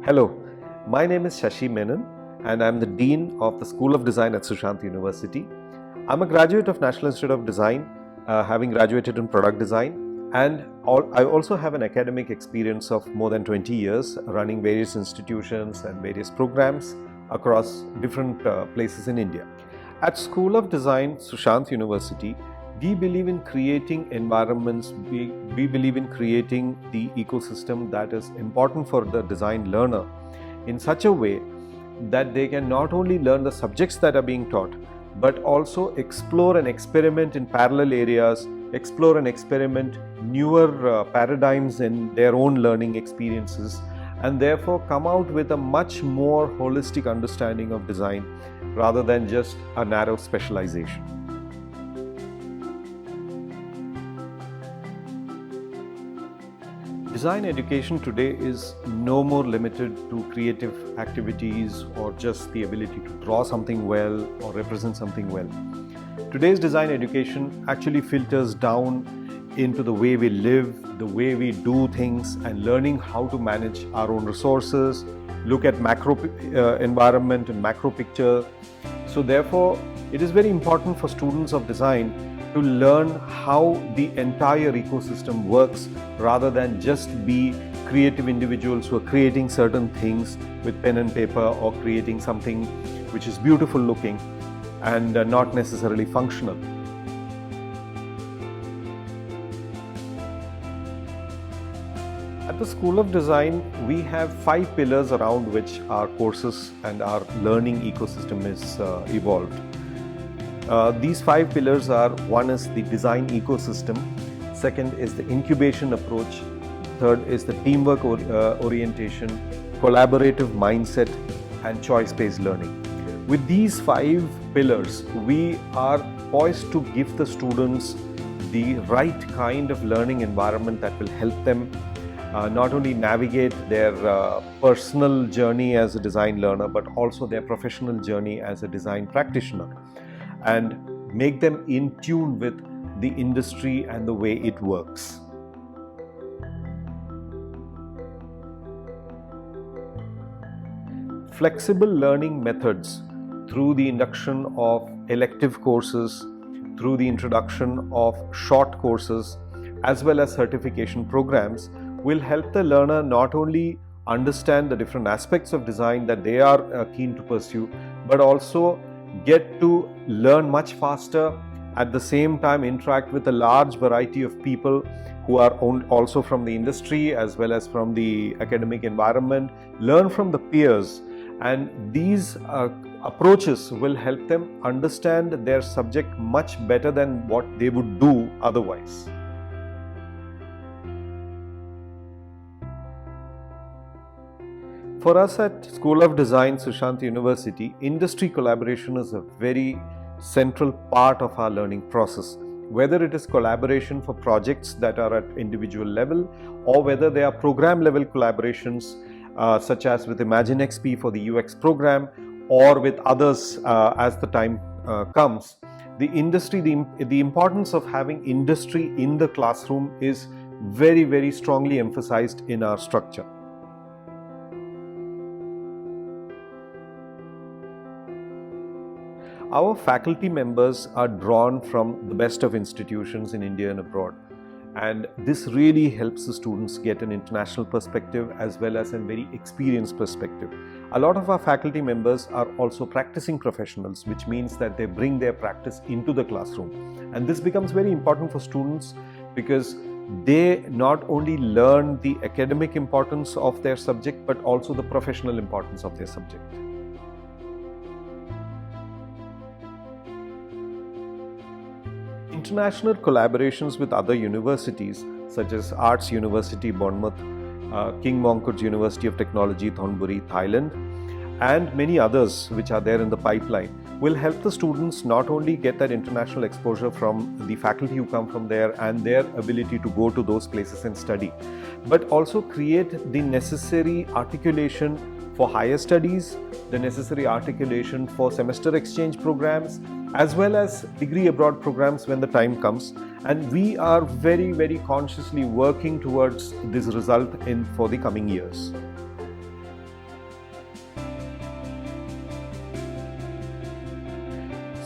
Hello, my name is Shashi Menon and I'm the Dean of the School of Design at Sushant University. I'm a graduate of National Institute of Design, having graduated in product design, and I also have an academic experience of more than 20 years running various institutions and various programs across different places in India. At School of Design, Sushant University, we believe in creating environments, we believe in creating the ecosystem that is important for the design learner in such a way that they can not only learn the subjects that are being taught, but also explore and experiment in parallel areas, explore and experiment newer paradigms in their own learning experiences, and therefore come out with a much more holistic understanding of design rather than just a narrow specialization. Design education today is no more limited to creative activities or just the ability to draw something well or represent something well. Today's design education actually filters down into the way we live, the way we do things, and learning how to manage our own resources, look at macro environment and macro picture. So therefore, it is very important for students of design to learn how the entire ecosystem works rather than just be creative individuals who are creating certain things with pen and paper or creating something which is beautiful looking and not necessarily functional. At the School of Design, we have 5 pillars around which our courses and our learning ecosystem is evolved. These 5 pillars are: one is the design ecosystem, second is the incubation approach, third is the teamwork orientation, collaborative mindset, and choice-based learning. With these 5 pillars, we are poised to give the students the right kind of learning environment that will help them not only navigate their personal journey as a design learner, but also their professional journey as a design practitioner, and make them in tune with the industry and the way it works. Flexible learning methods through the induction of elective courses, through the introduction of short courses, as well as certification programs will help the learner not only understand the different aspects of design that they are keen to pursue, but also get to learn much faster, at the same time interact with a large variety of people who are also from the industry as well as from the academic environment, learn from the peers, and these approaches will help them understand their subject much better than what they would do otherwise. For us at School of Design, Sushant University, industry collaboration is a very central part of our learning process. Whether it is collaboration for projects that are at individual level, or whether they are program level collaborations such as with ImagineXP for the UX program, or with others as the time comes, the importance of having industry in the classroom is very, very strongly emphasized in our structure. Our faculty members are drawn from the best of institutions in India and abroad, and this really helps the students get an international perspective as well as a very experienced perspective. A lot of our faculty members are also practicing professionals, which means that they bring their practice into the classroom, and this becomes very important for students because they not only learn the academic importance of their subject but also the professional importance of their subject. International collaborations with other universities such as Arts University, Bournemouth, King Mongkut's University of Technology, Thonburi, Thailand, and many others which are there in the pipeline will help the students not only get that international exposure from the faculty who come from there and their ability to go to those places and study, but also create the necessary articulation for higher studies, the necessary articulation for semester exchange programs, as well as degree abroad programs when the time comes. And we are very, very consciously working towards this result for the coming years.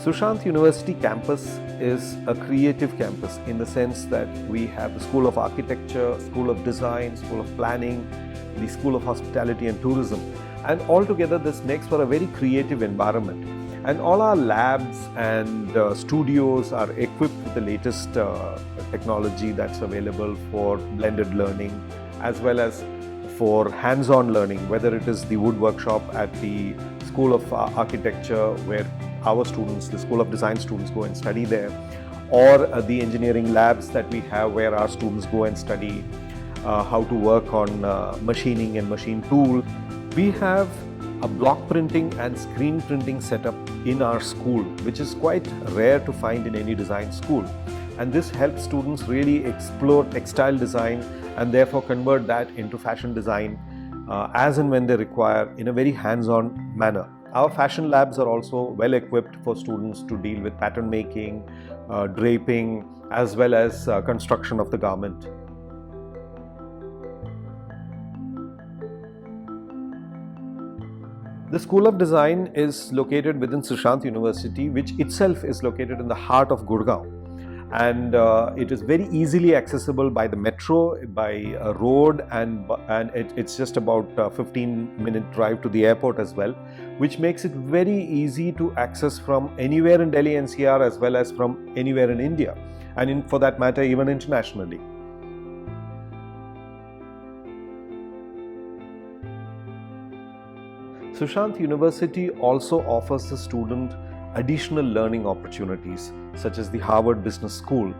Sushant University campus is a creative campus in the sense that we have the School of Architecture, School of Design, School of Planning, the School of Hospitality and Tourism, and altogether this makes for a very creative environment. And all our labs and studios are equipped with the latest technology that's available for blended learning as well as for hands-on learning, whether it is the wood workshop at the School of Architecture where our students, the School of Design students, go and study there, or the engineering labs that we have where our students go and study how to work on machining and machine tool. We have a block printing and screen printing setup in our school, which is quite rare to find in any design school. And this helps students really explore textile design and therefore convert that into fashion design as and when they require in a very hands-on manner. Our fashion labs are also well equipped for students to deal with pattern making, draping, as well as construction of the garment. The School of Design is located within Sushant University, which itself is located in the heart of Gurgaon. And it is very easily accessible by the metro, by a road, and it's just about a 15-minute drive to the airport as well, which makes it very easy to access from anywhere in Delhi NCR as well as from anywhere in India, and for that matter even internationally. Sushant University also offers the student additional learning opportunities such as the Harvard Business School,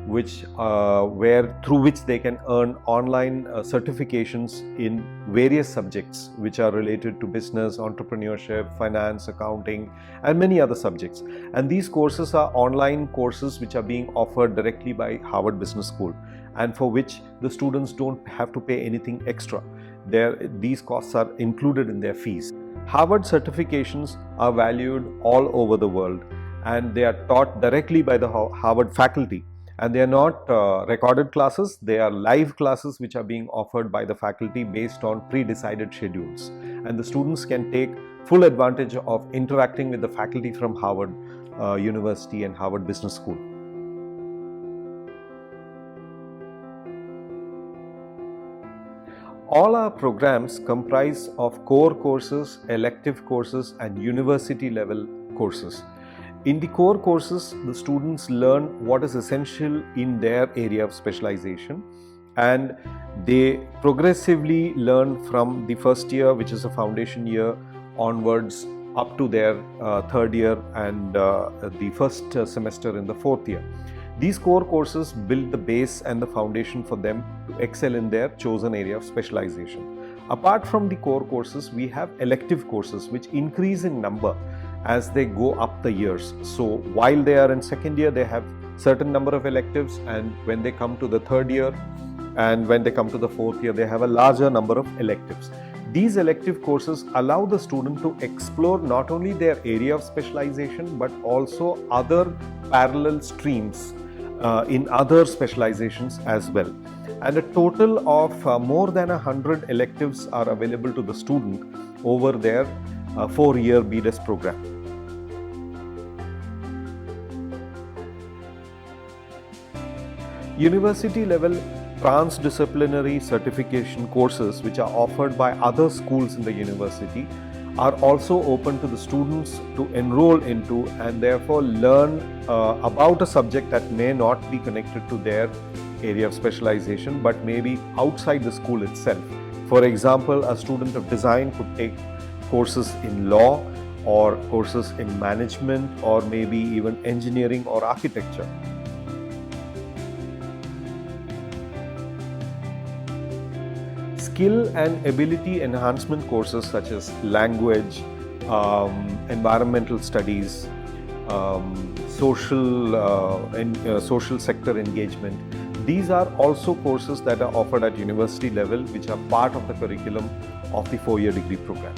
through which they can earn online certifications in various subjects which are related to business, entrepreneurship, finance, accounting, and many other subjects. And these courses are online courses which are being offered directly by Harvard Business School, and for which the students don't have to pay anything extra. These costs are included in their fees. Harvard certifications are valued all over the world, and they are taught directly by the Harvard faculty. And they are not recorded classes, they are live classes which are being offered by the faculty based on pre-decided schedules. And the students can take full advantage of interacting with the faculty from Harvard University and Harvard Business School. All our programs comprise of core courses, elective courses, and university level courses. In the core courses, the students learn what is essential in their area of specialization, and they progressively learn from the first year, which is a foundation year, onwards up to their third year and the first semester in the fourth year. These core courses build the base and the foundation for them to excel in their chosen area of specialization. Apart from the core courses, we have elective courses which increase in number as they go up the years. So while they are in second year, they have certain number of electives, and when they come to the third year and when they come to the fourth year, they have a larger number of electives. These elective courses allow the student to explore not only their area of specialization but also other parallel streams in other specializations as well. And a total of more than 100 electives are available to the student over their 4-year BDES program. University level transdisciplinary certification courses which are offered by other schools in the university are also open to the students to enroll into and therefore learn about a subject that may not be connected to their area of specialization but may be outside the school itself. For example, a student of design could take courses in law or courses in management or maybe even engineering or architecture. Skill and ability enhancement courses such as language, environmental studies, social sector engagement. These are also courses that are offered at university level which are part of the curriculum of the 4-year degree program.